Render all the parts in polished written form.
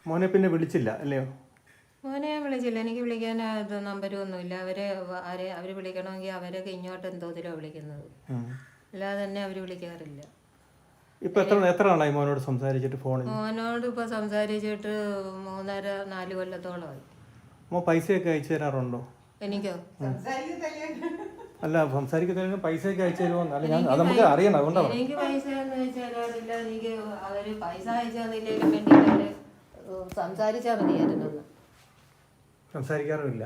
മോനെ പിന്നെ വിളിച്ചില്ല അല്ലയോ? മോനെ ഞാൻ വിളിച്ചില്ല. എനിക്ക് വിളിക്കാൻ നമ്പരും ഒന്നുമില്ല. അവർ വിളിക്കണമെങ്കിൽ അവരൊക്കെ ഇങ്ങോട്ട് എന്തോതിലാണ് വിളിക്കുന്നത്, അല്ലാതെ തന്നെ അവർ വിളിക്കാറില്ല. ഇപ്പൊ എത്ര നാളായി മോനോട് സംസാരിച്ചിട്ട്? മോനോട് ഇപ്പൊ സംസാരിച്ചിട്ട് 3.5-4 കൊല്ലത്തോളമായി. മോൻ പൈസയൊക്കെ അയച്ചു തരാറുണ്ടോ? എനിക്കോ? അല്ല, സംസാരിക്കുന്നതിന് പൈസയൊക്കെ അയച്ചു തരുമോ? അത് നമുക്ക് അറിയണം, അതുകൊണ്ടാണ്. എനിക്ക് പൈസ ഒന്നും അയച്ചു തരാറില്ല. എനിക്ക് അവര് പൈസ അയച്ചു തന്നില്ലേലും വേണ്ടിയിട്ട് സംസാരിച്ചാൽ മതിയായിരുന്നു. സംസാരിക്കാറുമില്ല.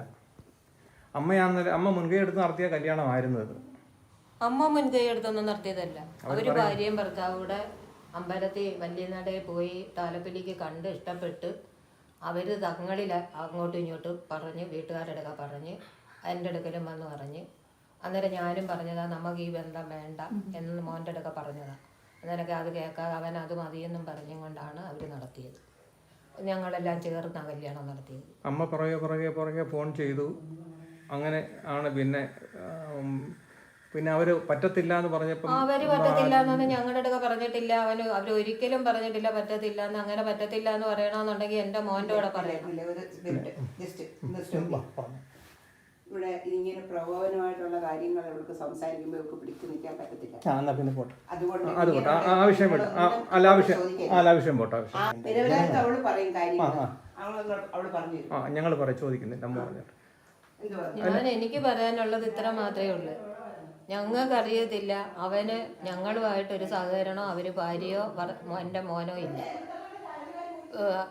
അമ്മ മുൻകൈ എടുത്ത് നടത്തിയ കല്യാണമായിരുന്നു ഇത്. അമ്മ മുൻകൈ എടുത്തൊന്നും നടത്തിയതല്ല. അവര് ഭാര്യയും ഭർത്താവൂടെ അമ്പലത്തിൽ വലിയനടയിൽ പോയി താലപ്പൊലിക്ക് കണ്ട് ഇഷ്ടപ്പെട്ട് അവര് തങ്ങളിൽ അങ്ങോട്ടും ഇങ്ങോട്ടും പറഞ്ഞ്, വീട്ടുകാരുടെ അടുക്ക പറഞ്ഞ്, എൻ്റെ അടുക്കലും വന്ന് പറഞ്ഞ്. അന്നേരം ഞാനും പറഞ്ഞതാ നമുക്ക് ഈ ബന്ധം വേണ്ട എന്ന് മോൻ്റെ അടുക്ക പറഞ്ഞതാ. അന്നേരമൊക്കെ അത് കേൾക്കാതെ അവൻ അത് മതിയെന്നും പറഞ്ഞും കൊണ്ടാണ് അവർ നടത്തിയത്. ഞങ്ങളെല്ലാം ചേർന്നാണ് കല്യാണം നടത്തിയത്. അമ്മ പുറകെ ഫോൺ ചെയ്തു. അങ്ങനെ ആണ് പിന്നെ അവര് പറ്റത്തില്ല എന്ന് പറഞ്ഞപ്പോൾ അവര് പറ്റത്തില്ല എന്നൊന്നും ഞങ്ങളുടെ അടുക്ക പറഞ്ഞിട്ടില്ല. അവര് ഒരിക്കലും പറഞ്ഞിട്ടില്ല പറ്റത്തില്ല എന്ന്. അങ്ങനെ പറ്റത്തില്ല എന്ന് പറയണമെന്നുണ്ടെങ്കിൽ എൻ്റെ മോൻ്റെ കൂടെ പറയണം. ഇവിടെ ഇങ്ങനെ പ്രകോപനമായിട്ടുള്ള കാര്യങ്ങൾ അവർക്ക് സംസാരിക്കുമ്പോൾ അവർക്ക് പിടിച്ചു നിൽക്കാൻ പറ്റത്തില്ല. അവള് പറയും കാര്യങ്ങൾ, അവള് പറഞ്ഞു. ഞങ്ങൾ ചോദിക്കുന്നില്ല. എനിക്ക് പറയാനുള്ളത് ഇത്ര മാത്രമേ ഉള്ളൂ. ഞങ്ങൾക്കറിയത്തില്ല അവന് ഞങ്ങളുമായിട്ടൊരു സഹകരണമോ അവര് ഭാര്യയോ എൻ്റെ മോനോ ഇല്ല.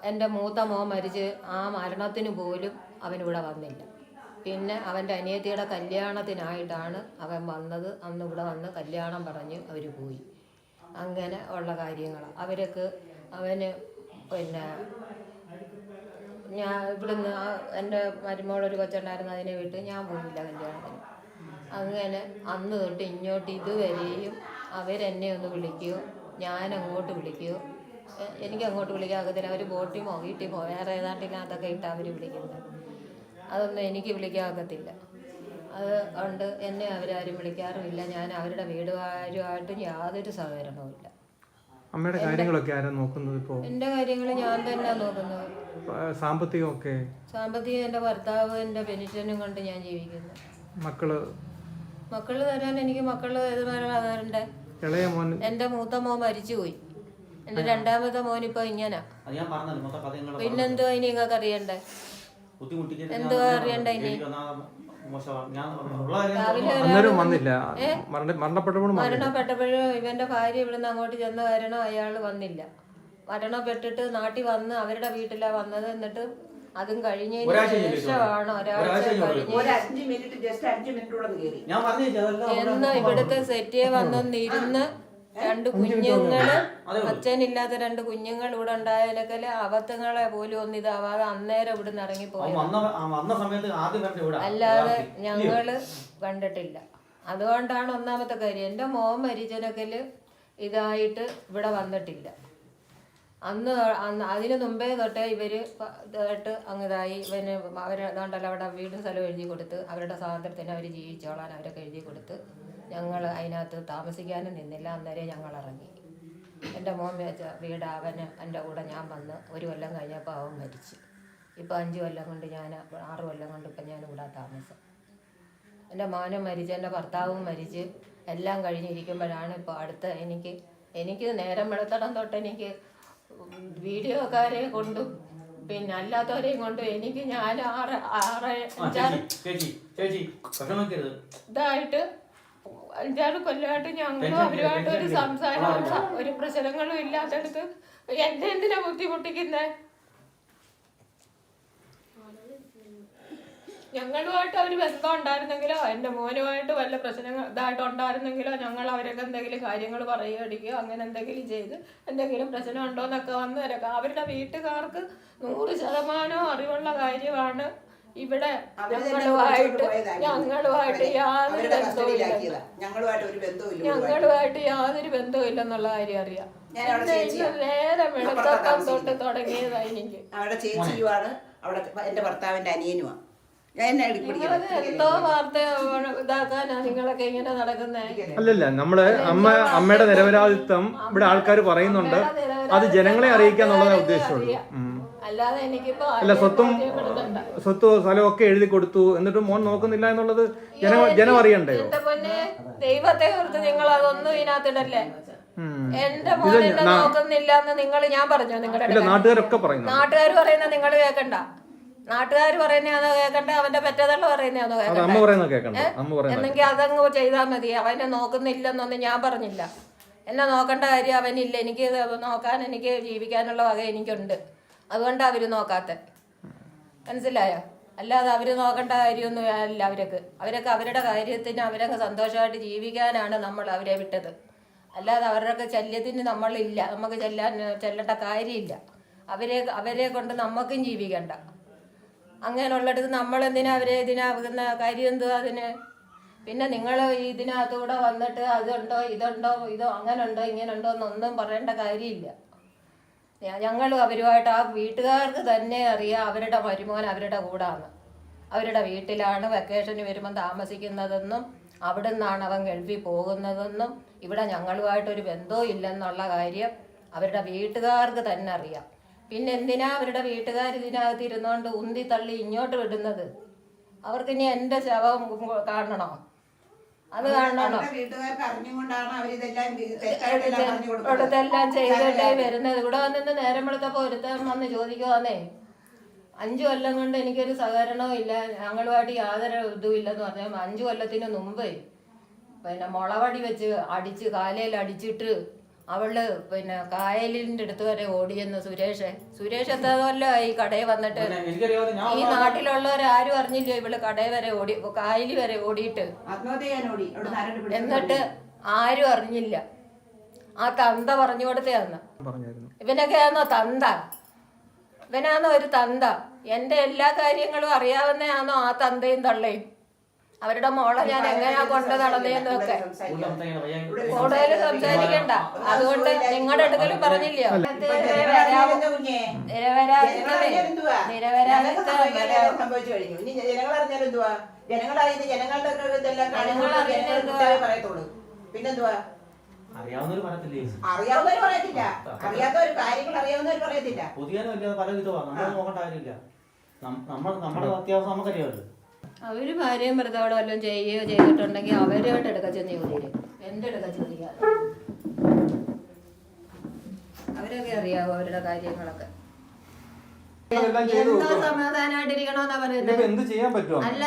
എൻ്റെ മൂത്ത മോൻ മരിച്ച് ആ മരണത്തിന് പോലും അവനിവിടെ വന്നില്ല. പിന്നെ അവൻ്റെ അനിയത്തിയുടെ കല്യാണത്തിനായിട്ടാണ് അവൻ വന്നത്. അന്ന് ഇവിടെ വന്ന് കല്യാണം പറഞ്ഞ് അവർ പോയി. അങ്ങനെ ഉള്ള കാര്യങ്ങളാണ് അവർക്ക്. അവന് പിന്നെ ഞാൻ ഇവിടുന്ന് എൻ്റെ മരുമോളൊരു കൊച്ചുണ്ടായിരുന്നു, അതിനെ വിട്ട് ഞാൻ പോയില്ല കല്യാണത്തിന്. അങ്ങനെ അന്ന് തൊട്ട് ഇങ്ങോട്ട് ഇതുവരെയും അവരെന്നെ ഒന്ന് വിളിക്കുകയോ ഞാൻ അങ്ങോട്ട് വിളിക്കുകയോ. എനിക്ക് അങ്ങോട്ട് വിളിക്കാകത്തില്ല. അവർ ബോട്ടിമോ വീട്ടിമോ വേറെ ഏതാണ്ടിനകത്തൊക്കെ ഇട്ട് അവർ വിളിക്കുന്നത്. അതൊന്നും എനിക്ക് വിളിക്കാകത്തില്ല. അത് കൊണ്ട് എന്നെ അവരാരും വിളിക്കാറുമില്ല. ഞാൻ അവരുടെ വീടുകാരുമായിട്ടും യാതൊരു സഹകരണവും ഇല്ല. അമ്മയുടെ കാര്യങ്ങളൊക്കെ ആരാ നോക്കുന്നത് ഇപ്പോൾ? എൻ്റെ കാര്യങ്ങൾ ഞാൻ തന്നെ നോക്കുന്നത്. സാമ്പത്തികം എൻ്റെ ഭർത്താവ് എൻ്റെ പെൻഷനും കൊണ്ട് ഞാൻ ജീവിക്കുന്നു. മക്കള് തരാൻ എനിക്ക് മക്കള് തരണ്ടേ? എൻ്റെ മൂത്ത മോൻ മരിച്ചുപോയി. എൻ്റെ രണ്ടാമത്തെ മോനിപ്പോ ഇങ്ങനെ. പിന്നെന്തുവാ ഇനി നിങ്ങൾക്ക് അറിയണ്ടേ? എന്തുവാ അറിയണ്ടേ ഇനി? മരണപ്പെട്ടപ്പോഴും ഇവന്റെ ഭാര്യ ഇവിടുന്ന് അങ്ങോട്ട് ചെന്ന കാരണം അയാൾ വന്നില്ല. മരണപ്പെട്ടിട്ട് നാട്ടിൽ വന്ന് അവരുടെ വീട്ടിലാ വന്നത്. എന്നിട്ട് അതും കഴിഞ്ഞതിന് ശേഷമാണ് എന്ന് ഇവിടുത്തെ സെറ്റിയെ വന്നൊന്നിരുന്ന് 2 കുഞ്ഞുങ്ങള്, അച്ഛനില്ലാത്ത 2 കുഞ്ഞുങ്ങൾ ഇവിടെ ഉണ്ടായാലൊക്കെ അബദ്ധങ്ങളെ പോലും ഒന്നിതാവാതെ അന്നേരം ഇവിടുന്ന് ഇറങ്ങിപ്പോയി. അല്ലാതെ ഞങ്ങള് കണ്ടിട്ടില്ല. അതുകൊണ്ടാണ് ഒന്നാമത്തെ കാര്യം. എൻ്റെ മോൻ മരിച്ചനക്കല് ഇതായിട്ട് ഇവിടെ വന്നിട്ടില്ല. അന്ന് അതിന് മുമ്പേ തൊട്ടേ ഇവര് തൊട്ട് അങ്ങിതായി. ഇവന് അവരുണ്ടല്ലോ അവിടെ വീടും സ്ഥലവും എഴുതി കൊടുത്ത് അവരുടെ സ്വാതന്ത്ര്യത്തിന് അവർ ജീവിച്ചോളാൻ അവരൊക്കെ എഴുതി കൊടുത്ത് ഞങ്ങൾ അതിനകത്ത് താമസിക്കാനും നിന്നില്ല. അന്നേരം ഞങ്ങൾ ഇറങ്ങി. എൻ്റെ മോൻ വെച്ച വീട് അവന് എൻ്റെ കൂടെ ഞാൻ വന്ന് 1 കൊല്ലം കഴിഞ്ഞപ്പോൾ അവൻ മരിച്ചു. ഇപ്പം 5 കൊല്ലം കൊണ്ട് 6 കൊല്ലം കൊണ്ട് ഇപ്പം ഞാൻ ഇവിടെ താമസം. എൻ്റെ മോനും മരിച്ച് എൻ്റെ ഭർത്താവും മരിച്ച് എല്ലാം കഴിഞ്ഞിരിക്കുമ്പോഴാണ് ഇപ്പോൾ അടുത്ത എനിക്ക് നേരം വെളുത്തടം തൊട്ട് എനിക്ക് വീഡിയോക്കാരെ കൊണ്ടും പിന്നെ അല്ലാത്തവരെയും കൊണ്ടും എനിക്ക് ഞാൻ 5-6 കൊല്ലമായിട്ട് ഞങ്ങളും അവരുമായിട്ട് ഒരു സംസാരവും ഒരു പ്രശ്നങ്ങളും ഇല്ലാത്തടുത്ത് എന്നെ എന്തിനാ ബുദ്ധിമുട്ടിക്കുന്നേ? ഞങ്ങളുമായിട്ട് ഒരു ബന്ധം ഉണ്ടായിരുന്നെങ്കിലോ എൻ്റെ മോനുമായിട്ട് വല്ല പ്രശ്നങ്ങൾ ഇതായിട്ട് ഉണ്ടായിരുന്നെങ്കിലോ ഞങ്ങൾ അവരൊക്കെ എന്തെങ്കിലും കാര്യങ്ങൾ പറയുകയോ അങ്ങനെ എന്തെങ്കിലും ചെയ്ത് എന്തെങ്കിലും പ്രശ്നം ഉണ്ടോ എന്നൊക്കെ വന്ന് അവരുടെ വീട്ടുകാർക്ക് 100% അറിവുള്ള കാര്യമാണ്. ഇവിടെ ഞങ്ങളുമായിട്ട് യാതൊരു ബന്ധവും ഇല്ലെന്നുള്ള കാര്യം അറിയാം. നേരെ വെളുത്തപ്പം തൊട്ട് തുടങ്ങിയതാ എനിക്ക്. അവിടെ ചേച്ചിയുമാണ്, അവിടെ എൻ്റെ ഭർത്താവിൻ്റെ അനിയനുമാണ്. എന്തോ വാർത്ത ഇതാക്കാനാ നിങ്ങളൊക്കെ ഇങ്ങനെ നടക്കുന്നേ? അല്ലല്ല, നമ്മള് അമ്മയുടെ നിരപരാധിത്വം ഇവിടെ ആൾക്കാർ പറയുന്നുണ്ട്. അത് ജനങ്ങളെ അറിയിക്കാന്നുള്ളതേ ഉദ്ദേശമുള്ളൂ. അല്ലാതെ എനിക്കിപ്പോ അല്ല സ്വത്തും സ്ഥലവും ഒക്കെ എഴുതി കൊടുത്തു, എന്നിട്ട് മോൻ നോക്കുന്നില്ല എന്നുള്ളത് ജനം അറിയണ്ടേ? എന്റെ പൊന്നെ, ദൈവത്തെ കുറിച്ച് നിങ്ങൾ അതൊന്നും ഇതിനകത്തിടല്ലേ. എന്റെ മോനെ നോക്കുന്നില്ല എന്ന് ഞാൻ പറഞ്ഞു നിങ്ങളുടെ നാട്ടുകാരൊക്കെ പറയുന്നു. നാട്ടുകാർ പറയുന്ന നിങ്ങൾ കേൾക്കണ്ട. നാട്ടുകാർ പറയുന്നതാണോ കേൾക്കണ്ട, അവന്റെ പെറ്റതള്ള പറയുന്നതാണോ കേൾക്കണ്ട? എന്നെങ്കിൽ അതങ്ങ് ചെയ്താൽ മതി. അവനെ നോക്കുന്നില്ലെന്നൊന്നും ഞാൻ പറഞ്ഞില്ല. എന്നെ നോക്കേണ്ട കാര്യം അവനില്ല. എനിക്ക് നോക്കാൻ, എനിക്ക് ജീവിക്കാനുള്ള വക എനിക്കുണ്ട്. അതുകൊണ്ടാണ് അവര് നോക്കാത്ത. മനസ്സിലായോ? അല്ലാതെ അവര് നോക്കേണ്ട കാര്യമൊന്നും അല്ല. അവരൊക്കെ അവരുടെ കാര്യത്തിന് അവരൊക്കെ സന്തോഷമായിട്ട് ജീവിക്കാനാണ് നമ്മൾ അവരെ വിട്ടത്. അല്ലാതെ അവരുടെ ശല്യത്തിന് നമ്മളില്ല. നമുക്ക് ചെല്ലേണ്ട കാര്യമില്ല. അവരെ കൊണ്ട് നമുക്കും ജീവിക്കണ്ട. അങ്ങനെയുള്ളിടത്ത് നമ്മളെന്തിനാ അവരെ ഇതിനാകുന്ന കാര്യം എന്തുവാ അതിന്? പിന്നെ നിങ്ങൾ ഇതിനകത്തൂടെ വന്നിട്ട് അതുണ്ടോ ഇതുണ്ടോ ഇതോ അങ്ങനുണ്ടോ ഇങ്ങനുണ്ടോ എന്നൊന്നും പറയേണ്ട കാര്യമില്ല. ഞങ്ങൾ അവരുമായിട്ട് ആ വീട്ടുകാർക്ക് തന്നെ അറിയാം അവരുടെ മരുമോൻ അവരുടെ കൂടാണ്, അവരുടെ വീട്ടിലാണ് വെക്കേഷന് വരുമ്പം താമസിക്കുന്നതെന്നും അവിടെ നിന്നാണ് അവൻ ഗൾഫിൽ പോകുന്നതെന്നും ഇവിടെ ഞങ്ങളുമായിട്ടൊരു ബന്ധവും ഇല്ലെന്നുള്ള കാര്യം അവരുടെ വീട്ടുകാർക്ക് തന്നെ അറിയാം. പിന്നെ എന്തിനാ അവരുടെ വീട്ടുകാർ ഇതിനകത്ത് ഇരുന്നുകൊണ്ട് ഉന്തി തള്ളി ഇങ്ങോട്ട് വിടുന്നത്? അവർക്കിനി എൻ്റെ ശവം കാണണോ? അത് കാണണോ? ഇതെല്ലാം ചെയ്തിട്ടേ വരുന്നത്. ഇവിടെ വന്നിട്ട് നേരം വെളുത്തപ്പോൾ ഒരുത്തൻ വന്ന് ചോദിക്കുവാന്നേ, 5 കൊല്ലം കൊണ്ട് എനിക്കൊരു സഹകരണവും ഇല്ല, ഞങ്ങളുമായിട്ട് യാതൊരു ഇതും ഇല്ലെന്ന് പറഞ്ഞാൽ 5 കൊല്ലത്തിന് മുമ്പ് പിന്നെ മുളവടി വെച്ച് അടിച്ച് കാലയിൽ അടിച്ചിട്ട് അവള് പിന്നെ കായലിൻ്റെ അടുത്ത് വരെ ഓടിയെന്ന് സുരേഷ് എത്താതല്ലോ ഈ കടയിൽ വന്നിട്ട്. ഈ നാട്ടിലുള്ളവരാരും അറിഞ്ഞില്ലയോ ഇവള് കടയിൽ വരെ ഓടി, കായലിൽ വരെ ഓടിയിട്ട്, എന്നിട്ട് ആരും അറിഞ്ഞില്ല. ആ തന്ത പറഞ്ഞു കൊടുത്തയാന്ന്. ഇവനൊക്കെ ആണോ തന്ത? ഇവനാണോ ഒരു തന്ത? എൻ്റെ എല്ലാ കാര്യങ്ങളും അറിയാവുന്നതാണോ ആ തന്തയും തള്ളയും? അവരുടെ മോളെ ഞാൻ എങ്ങനെയാ കൊണ്ട് നടന്നേന്നൊക്കെ കൂടുതൽ സംസാരിക്കണ്ട. അതുകൊണ്ട് നിങ്ങളുടെ അടുക്കലും പറഞ്ഞില്ലയോ പിന്നെന്തുവാ? അറിയാവുന്നവര് പറയത്തില്ല, അറിയാത്തവര് കാര്യങ്ങൾ അറിയാവുന്നവര് പറയത്തില്ല. പുതിയ പല വിധമാണ്, നമ്മൾ നോക്കേണ്ട കാര്യമില്ല. നമ്മുടെ അത്യാവശ്യം നമുക്കറിയാമല്ലോ. അവര് ഭാര്യയും ഭർത്താവോടെ വല്ലതും ചെയ്യുകയോ ചെയ്തിട്ടുണ്ടെങ്കിൽ അവരോട്ട് എടുക്ക ചെന്ന് ചോദിക്കും. എൻ്റെ എടുക്ക ചോദിക്കാതെ അവരൊക്കെ അറിയാവോ അവരുടെ കാര്യങ്ങളൊക്കെ? എന്തോ സമാധാനമായിട്ടിരിക്കണോന്നാ പറയുന്നത്. അല്ല,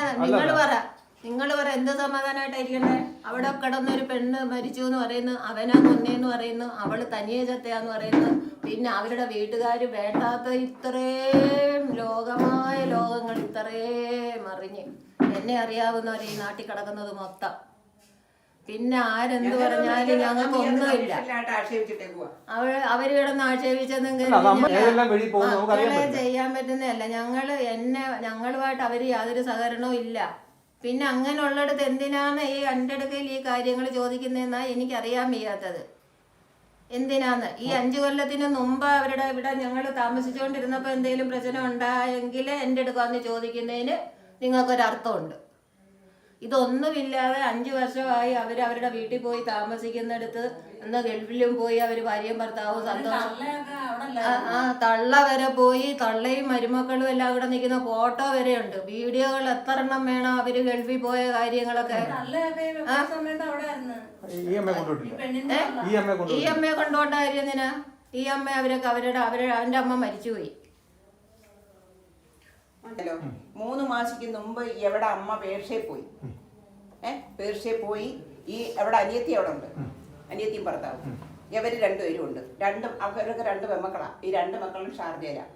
നിങ്ങൾ പറ എന്ത് സമാധാനമായിട്ടായിരിക്കണ്ടേ? അവിടെ കിടന്നൊരു പെണ്ണ് മരിച്ചു എന്ന് പറയുന്നു, അവനാ കൊന്നേന്ന് പറയുന്നു, അവള് തനിയെ ചത്തയാന്ന് പറയുന്നു. പിന്നെ അവരുടെ വീട്ടുകാർ വേണ്ടാത്ത ഇത്രയും ലോകമായ ലോകങ്ങൾ ഇത്രയും അറിഞ്ഞ് എന്നെ അറിയാവുന്നവരെ ഈ നാട്ടിൽ കിടക്കുന്നത് മൊത്തം. പിന്നെ ആരെന്ത് പറഞ്ഞാലും ഞങ്ങൾക്ക് ഒന്നുമില്ല. അവര് കിടന്ന് ആക്ഷേപിച്ചെന്നെങ്കിൽ ചെയ്യാൻ പറ്റുന്നതല്ല. ഞങ്ങളുമായിട്ട് അവര് യാതൊരു സഹകരണവും ഇല്ല. പിന്നെ അങ്ങനെയുള്ളിടത്ത് എന്തിനാണ് ഈ എൻ്റെ അടുക്കൽ ഈ കാര്യങ്ങൾ ചോദിക്കുന്നതെന്നാ എനിക്കറിയാൻ വയ്യാത്തത്. എന്തിനാന്ന് ഈ 5 കൊല്ലത്തിന് മുമ്പ് അവരുടെ ഇവിടെ ഞങ്ങൾ താമസിച്ചുകൊണ്ടിരുന്നപ്പോൾ എന്തെങ്കിലും പ്രശ്നം ഉണ്ടായെങ്കിൽ എൻ്റെ അടുക്ക വന്ന് ചോദിക്കുന്നതിന് നിങ്ങൾക്കൊരർത്ഥമുണ്ട്. ഇതൊന്നുമില്ലാതെ 5 വർഷമായി അവരുടെ വീട്ടിൽ പോയി താമസിക്കുന്നിടത്ത് അന്ന് ഗൾഫിലും പോയി അവർ ഭാര്യയും ഭർത്താവും സന്തോഷം തള്ള വരെ പോയി, തള്ളയും മരുമക്കളും എല്ലാം കൂടെ നിൽക്കുന്ന ഫോട്ടോ വരെ ഉണ്ട്, വീഡിയോകൾ എത്ര എണ്ണം വേണം അവര് ഗൾഫിൽ പോയ കാര്യങ്ങളൊക്കെ. ഈ അമ്മയെ കൊണ്ടുപോണ്ട കാര്യം എന്തിനാ? ഈ അമ്മ അവരൊക്കെ അവന്റെ അമ്മ മരിച്ചുപോയി. 3 മാസത്തിന് മുമ്പ് എവിടെ അമ്മ പേർഷ്യയിൽ പോയി, പേർഷ്യയിൽ പോയി. ഈ എവിടെ അനിയത്തി അവിടെ ഉണ്ട്, അനിയത്തിയും ഭർത്താവും, ഇവർ 2 പേരും ഉണ്ട്. അവരൊക്കെ 2 പെമ്മക്കളാണ്. ഈ 2 മക്കളും ഷാർജയിലാണ്.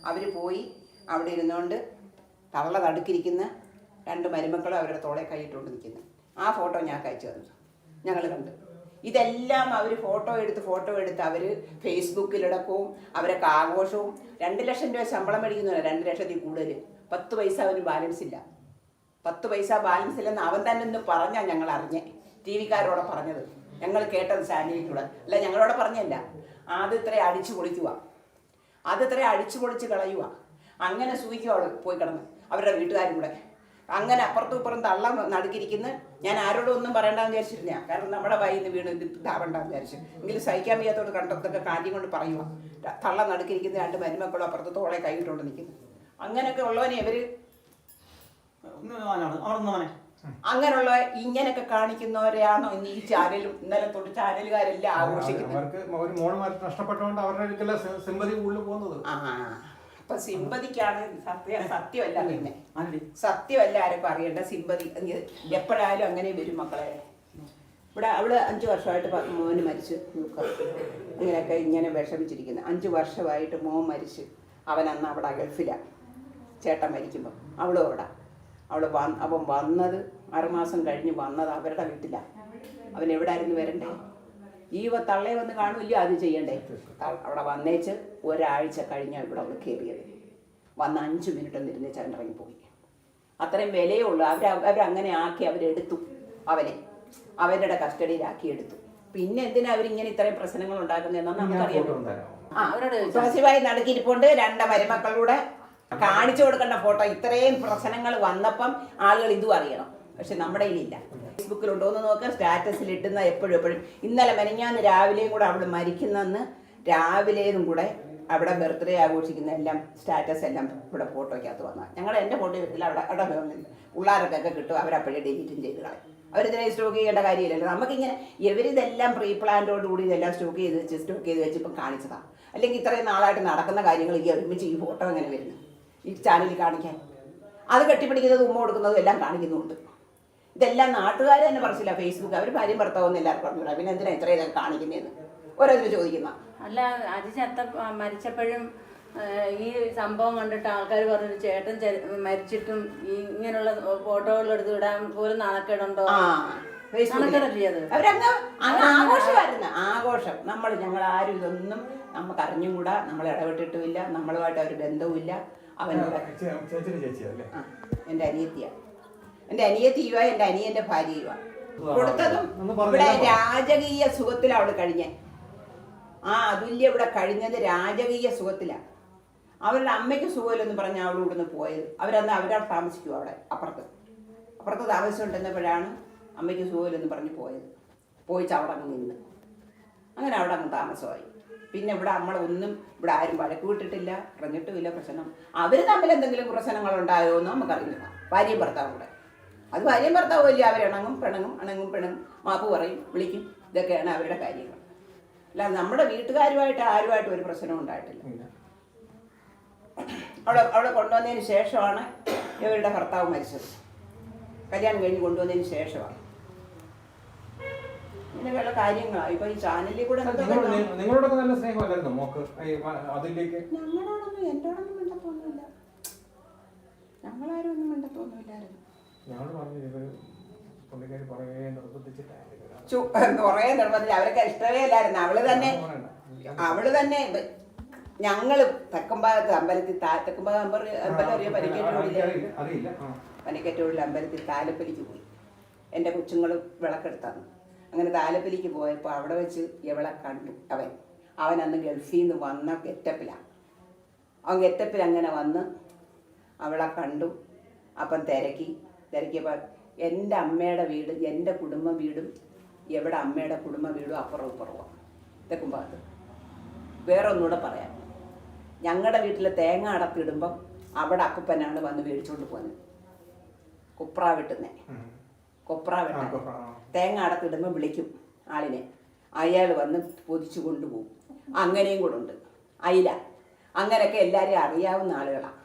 അവർ പോയി അവിടെ ഇരുന്നുകൊണ്ട് തള്ള തടുക്കിരിക്കുന്ന 2 മരുമക്കളും അവരുടെ തോളെ കൈയിട്ടുകൊണ്ട് നിൽക്കുന്നു. ആ ഫോട്ടോ ഞാൻ അയച്ചു തന്നു, ഞങ്ങൾ കണ്ടു. ഇതെല്ലാം അവർ ഫോട്ടോ എടുത്ത് അവർ ഫേസ്ബുക്കിലിടക്കവും അവരൊക്കെ ആഘോഷവും. 2 ലക്ഷം രൂപ ശമ്പളം മേടിക്കുന്നില്ല, 2 ലക്ഷത്തിൽ കൂടുതൽ. 10 പൈസ അവന് ബാലൻസ് ഇല്ല. 10 പൈസ ബാലൻസ് ഇല്ലെന്ന് അവൻ തന്നെ ഒന്ന് പറഞ്ഞാൽ ഞങ്ങൾ അറിഞ്ഞേ. ടി വിക്കാരോടെ പറഞ്ഞത് ഞങ്ങൾ കേട്ടത് ചാനലിലൂടെ അല്ല, ഞങ്ങളോട് പറഞ്ഞല്ല. അത് ഇത്ര അടിച്ചു പൊളിച്ച് കളയുക. അങ്ങനെ സൂഹിക്കുക അവൾ പോയി കിടന്ന് അവരുടെ വീട്ടുകാരും കൂടെ. അങ്ങനെ അപ്പുറത്തും ഇപ്പുറം തള്ള നടുക്കിരിക്കുന്ന ഞാൻ ആരോടും ഒന്നും പറയണ്ടെന്ന് വിചാരിച്ചിരുന്ന, കാരണം നമ്മുടെ വായിൽ നിന്ന് വീണ് ഇത് ഇതാവണ്ടെന്ന് വിചാരിച്ചു. എങ്കിലും സഹിക്കാൻ വയ്യാത്തോട് കണ്ടതൊക്കെ കാര്യം കൊണ്ട് പറയുക. തള്ള നടുക്കിരിക്കുന്ന 2 മരുമക്കളും അപ്പുറത്ത് തോളെ കൈയിട്ടോണ്ട് നിൽക്കുന്നു. അങ്ങനെയൊക്കെ ഉള്ളവനെ ഇവര് അങ്ങനെയുള്ള ഇങ്ങനെയൊക്കെ കാണിക്കുന്നവരെയാണോ ഇന്ന് ഈ ചാനലും ഇന്നലെ തൊട്ട് ചാനലുകാരെല്ലാം ആഘോഷിക്കുന്നത്. അവർക്ക് ഒരു മോള് നഷ്ടപ്പെട്ടതുകൊണ്ട് അവരുടെ അടുക്കല സിമ്പതി കൂടുതൽ പോകുന്നത്. അപ്പൊ സിമ്പതിക്കാണ് സത്യമല്ല. പിന്നെ സത്യമല്ല ആരൊക്കെ അറിയേണ്ട സിമ്പതി എപ്പോഴായാലും അങ്ങനെ വരും മക്കളെ. ഇവിടെ അവള് 5 വർഷമായിട്ട് മോന് മരിച്ച് അങ്ങനെയൊക്കെ ഇങ്ങനെ വിഷമിച്ചിരിക്കുന്നത്. 5 വർഷമായിട്ട് മോൻ മരിച്ച്. അവൻ അന്ന് അവിടെ ഗൾഫിലാണ് ചേട്ടൻ മരിക്കുമ്പോൾ. അവളും അവിടെ. അവൻ വന്നത് 6 മാസം കഴിഞ്ഞ് വന്നത് അവരുടെ വീട്ടിലാണ്. അവൻ എവിടെയായിരുന്നു വരണ്ടേ? ഈ തള്ളയെ വന്ന് കാണില്ല, അത് ചെയ്യണ്ടേ? അവിടെ വന്നേച്ച് ഒരാഴ്ച കഴിഞ്ഞാൽ ഇവിടെ അവൾ കയറിയത്. വന്ന് 5 മിനിറ്റ് ഒന്നിരുന്നേച്ച് അവൻ ഇറങ്ങിപ്പോയി. അത്രയും വിലയേ ഉള്ളൂ. അവരങ്ങനെ ആക്കി അവരെടുത്തു. അവരുടെ കസ്റ്റഡിയിലാക്കി എടുത്തു. പിന്നെ എന്തിനാ അവരിങ്ങനെ ഇത്രയും പ്രശ്നങ്ങൾ ഉണ്ടാക്കുന്നതെന്ന് നമുക്കറിയാം. ശിവായി നടുക്കിരിപ്പുണ്ട്. 2 മരുമക്കളുടെ കാണിച്ചു കൊടുക്കേണ്ട ഫോട്ടോ. ഇത്രയും പ്രശ്നങ്ങൾ വന്നപ്പം ആളുകൾ ഇതും അറിയണം. പക്ഷെ നമ്മുടെ കയ്യിലില്ല. ഫേസ്ബുക്കിലുണ്ടോ എന്ന് നോക്കുക, സ്റ്റാറ്റസിൽ ഇട്ടുന്ന എപ്പോഴും. ഇന്നലെ മെനഞ്ഞാന്ന് രാവിലെയും കൂടെ അവൾ മരിക്കുന്നെന്ന് രാവിലെയും കൂടെ അവിടെ ബർത്ത്ഡേ ആഘോഷിക്കുന്ന എല്ലാം സ്റ്റാറ്റസ് എല്ലാം ഇവിടെ ഫോട്ടോയ്ക്കകത്ത് വന്നാൽ എൻ്റെ ഫോട്ടോ വരില്ല. അവിടെ പിള്ളേർക്കൊക്കെ കിട്ടും. അവരപ്പോഴേ ഡിലീറ്റും ചെയ്ത് കളയും. അവരിതിനെ സ്റ്റോക്ക് ചെയ്യേണ്ട കാര്യമില്ലല്ലോ. നമുക്കിങ്ങനെ ഇവരിതെല്ലാം പ്രീ പ്ലാൻഡോടുകൂടി ഇതെല്ലാം സ്റ്റോക്ക് ചെയ്ത് വെച്ച് ഇപ്പം കാണിച്ചതാണ്. അല്ലെങ്കിൽ ഇത്രയും നാളായിട്ട് നടക്കുന്ന കാര്യങ്ങൾ ഈ ഒരുമിച്ച് ഈ ഫോട്ടോ എങ്ങനെ വരുന്നു ഈ ചാനലിൽ കാണിക്കാൻ? അത് കെട്ടിപ്പിടിക്കുന്നത്, ഉമ്മ കൊടുക്കുന്നതും എല്ലാം കാണിക്കുന്നുണ്ട്. ഇതെല്ലാം നാട്ടുകാർ തന്നെ പറച്ചില്ല. ഫേസ്ബുക്ക് അവർ ഭാര്യയും ഭർത്താവെന്ന് എല്ലാവർക്കും പറഞ്ഞില്ല. പിന്നെ എന്തിനാ ഇത്രയും ഇതൊക്കെ കാണിക്കുന്നതെന്ന് ഓരോരുത്തർ ചോദിക്കുന്ന. അല്ല, മരിച്ചപ്പോഴും ഈ സംഭവം കണ്ടിട്ട് ആൾക്കാർ പറഞ്ഞു ചേട്ടൻ മരിച്ചിട്ടും ഇങ്ങനെയുള്ള ഫോട്ടോകൾ എടുത്ത് വിടാൻ പോലും നാണക്കേടുണ്ടോ? അവരങ്ങ് ആഘോഷമായിരുന്നു. ആഘോഷം. ഞങ്ങൾ ആരും ഇതൊന്നും നമുക്ക് അറിഞ്ഞുകൂടാ. നമ്മൾ ഇടപെട്ടിട്ടുമില്ല. നമ്മളുമായിട്ട് ഒരു ബന്ധവുമില്ല. അവനോട് എൻ്റെ അനിയത്തിയാണ്. എൻ്റെ അനിയത്തിയുവാ, എൻ്റെ അനിയൻ്റെ ഭാര്യയുവാ. കൊടുത്തതും ഇവിടെ രാജകീയ സുഖത്തിലാണ് അവള് കഴിഞ്ഞ. അതുല്യ ഇവിടെ കഴിഞ്ഞത് രാജകീയ സുഖത്തിലാണ്. അവരുടെ അമ്മയ്ക്ക് സുഖമില്ലെന്ന് പറഞ്ഞാൽ അവൾ ഇവിടുന്ന് പോയത്. അവരവിടെ താമസിക്കും. അപ്പുറത്ത് താമസിച്ചുകൊണ്ടിരുന്നപ്പോഴാണ് അമ്മയ്ക്ക് സുഖമില്ലെന്ന് പറഞ്ഞ് പോയിച്ച് അവിടെ അങ്ങ് നിന്ന്. അങ്ങനെ അവിടെ അങ്ങ് താമസമായി. പിന്നെ ഇവിടെ നമ്മളൊന്നും ഇവിടെ ആരും വഴക്ക് വിട്ടിട്ടില്ല, പറഞ്ഞിട്ടുമില്ല പ്രശ്നം. അവർ തമ്മിൽ എന്തെങ്കിലും പ്രശ്നങ്ങളുണ്ടായോ എന്ന് നമുക്കറിയില്ല. ഭാര്യയും ഭർത്താവും കൂടെ. അത് ഭാര്യയും ഭർത്താവും ഇല്ല. അവരിണങ്ങും പിണങ്ങും, മാപ്പ് പറയും, വിളിക്കും. ഇതൊക്കെയാണ് അവരുടെ കാര്യങ്ങൾ. അല്ല, നമ്മുടെ വീട്ടുകാരുമായിട്ട് ആരുമായിട്ട് ഒരു പ്രശ്നവും ഉണ്ടായിട്ടില്ല. അവളെ കൊണ്ടുവന്നതിന് ശേഷമാണ് ഇവരുടെ ഭർത്താവ് മരിച്ചത്. കല്യാണം കഴിഞ്ഞ് കൊണ്ടുവന്നതിന് ശേഷമാണ്. ഇങ്ങനെയുള്ള കാര്യങ്ങളാണ് ഇപ്പൊ ഈ ചാനലിൽ കൂടെ. നിങ്ങളോടൊക്കെ നല്ല സ്നേഹമല്ലായിരുന്നു മോക്ക്? ഞങ്ങളോടൊന്നും എന്നോടൊന്നും മിണ്ടത്തൊന്നുമില്ല. ഞങ്ങളാരും ഒന്നും മിണ്ടത്തൊന്നുമില്ലായിരുന്നു. കുറേ നിർബന്ധിച്ച് അവരൊക്കെ ഇഷ്ടമേ അല്ലായിരുന്നു. അവള് തന്നെ ഞങ്ങള് തെക്കുംഭാഗത്ത് അമ്പലത്തിൽ തെക്കുംഭാഗം അറിയാം, പനിക്കറ്റൂരിൽ അമ്പലത്തിൽ താലപ്പൊലിക്ക് പോയി. എൻ്റെ കൊച്ചുങ്ങളും വിളക്കെടുത്താന്ന്. അങ്ങനെ താലപ്പൊലിക്ക് പോയപ്പോൾ അവിടെ വെച്ച് ഇവളെ കണ്ടു. അവൻ അന്ന് ഗൾഫിൽ നിന്ന് വന്ന ഗെറ്റപ്പിലാണ്. അവൻ ഗെറ്റപ്പിൽ അങ്ങനെ വന്ന് അവളെ കണ്ടു. അപ്പം തിരക്കിയപ്പോൾ എൻ്റെ അമ്മയുടെ വീട്, എൻ്റെ കുടുംബ വീടും എവിടെ അമ്മയുടെ കുടുംബ വീടും അപ്പുറവും ഇപ്പുറമാണ് തെക്കുംഭാഗത്ത്. വേറെ ഒന്നുകൂടെ പറയാം. ഞങ്ങളുടെ വീട്ടിൽ തേങ്ങ അടപ്പിടുമ്പം അവിടെ അക്കുപ്പനാണ് വന്ന് മേടിച്ചുകൊണ്ട് പോകുന്നത്. കൊപ്ര വെട്ടുന്നേ. തേങ്ങ അടപ്പിടുമ്പോൾ വിളിക്കും ആളിനെ. അയാൾ വന്ന് പൊതിച്ചു കൊണ്ടുപോകും. അങ്ങനെയും കൂടെ ഉണ്ട്. അയില. അങ്ങനെയൊക്കെ എല്ലാവരെയും അറിയാവുന്ന ആളുകളാണ്.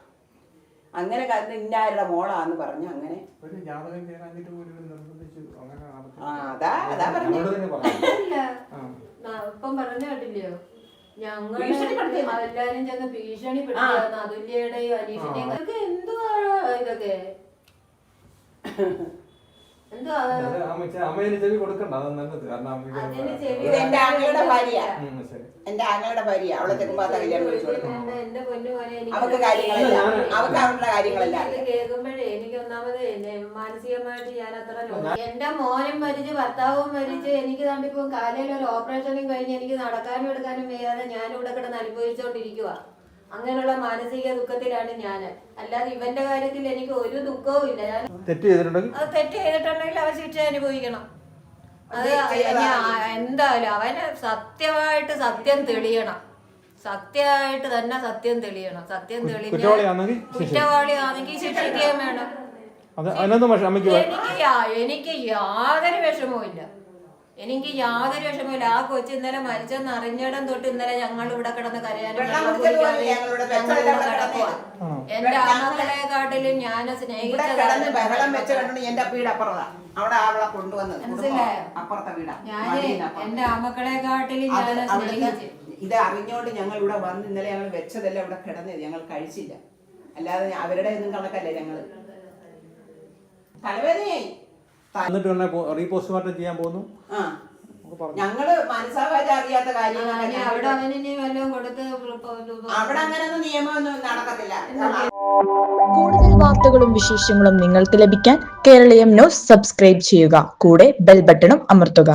അങ്ങനെ ഇന്നാരുടെ മോളാന്ന് പറഞ്ഞു. അങ്ങനെ അതാ പറഞ്ഞു. ഇപ്പം പറഞ്ഞു കേട്ടില്ലയോ, ഞങ്ങൾ എല്ലാരും ചെന്ന് ഭീഷണിപ്പെടുത്തിയാണ് അതുല്യയുടെയും അനീഷിന്റെയും. എന്തുവാ ഇതൊക്കെ? എന്റെ ആങ്ങളുടെ ഭാര്യ. അവളെ തെക്കുംഭാഗത്ത് കല്യാണം കഴിച്ചു കൊടുക്കും. അവർക്ക് കാര്യങ്ങളല്ല, അവർക്ക് അവരുടെ കാര്യങ്ങളല്ല. കേൾക്കുമ്പോഴേ എനിക്ക് ഒന്നാമത് മാനസികമായിട്ട് ഞാൻ അത്ര എന്റെ മോനും മരിച്ച് ഭർത്താവും മരിച്ച് എനിക്ക് കണ്ടിപ്പോ കാലയിൽ ഒരു ഓപ്പറേഷനും കഴിഞ്ഞ് എനിക്ക് നടക്കാനും എടുക്കാനും വയ്യാതെ ഞാനിവിടെ കിടന്ന് അനുഭവിച്ചോണ്ടിരിക്കുക. അങ്ങനെയുള്ള മാനസിക ദുഃഖത്തിലാണ് ഞാൻ. അല്ലാതെ ഇവന്റെ കാര്യത്തിൽ എനിക്ക് ഒരു ദുഃഖവും ഇല്ല. ഞാൻ തെറ്റ് ചെയ്തിട്ടുണ്ടെങ്കിൽ അത് തെറ്റ് ചെയ്തിട്ടുണ്ടെങ്കിൽ അവൻ ശിക്ഷ അനുഭവിക്കണം. അത് എന്തായാലും അവന് സത്യമായിട്ട് സത്യം തെളിയണം. സത്യമായിട്ട് തന്നെ സത്യം തെളിയണം. സത്യം തെളിഞ്ഞ കുറ്റവാളിയാണെങ്കിൽ ശിക്ഷിക്കുകയും വേണം. എനിക്ക് യാതൊരു വിഷമവും ഇല്ല. ആ കൊച്ചു ഇന്നലെ മരിച്ചെന്ന് അറിഞ്ഞിടം തൊട്ട് ഇന്നലെ ഞങ്ങൾ ഇവിടെ കിടന്ന് കരയാനും എന്റെ ആമക്കളെക്കാട്ടിലും ഞാൻ സ്നേഹിച്ചത് ഞാന് എന്റെ ആമക്കളെക്കാട്ടിലും ഞാൻ സ്നേഹിച്ചു. ഇത് അറിഞ്ഞോണ്ട് ഞങ്ങൾ ഇവിടെ വന്ന് ഇന്നലെ ഞങ്ങൾ വെച്ചതെല്ലാം ഇവിടെ കിടന്നത് ഞങ്ങൾ കഴിച്ചില്ല. അല്ലാതെ അവരുടെ ഒന്നും കണക്കല്ലേ ഞങ്ങള്. തലവേദനയായി റീപോസ്റ്റ്മോർട്ടം ചെയ്യാൻ പോകുന്നു. ഞങ്ങള് മനസ്സാവാതെ അറിയാത്ത കാര്യങ്ങൾ അവിടെ അവന് വല്ലതും കൊടുത്ത് അവിടെ അങ്ങനൊന്നും നിയമമൊന്നും നടക്കത്തില്ല. കൂടുതൽ വാർത്തകളും വിശേഷങ്ങളും നിങ്ങൾക്ക് ലഭിക്കാൻ കേരളീയം ന്യൂസ് സബ്സ്ക്രൈബ് ചെയ്യുക. കൂടെ ബെൽ ബട്ടണും അമർത്തുക.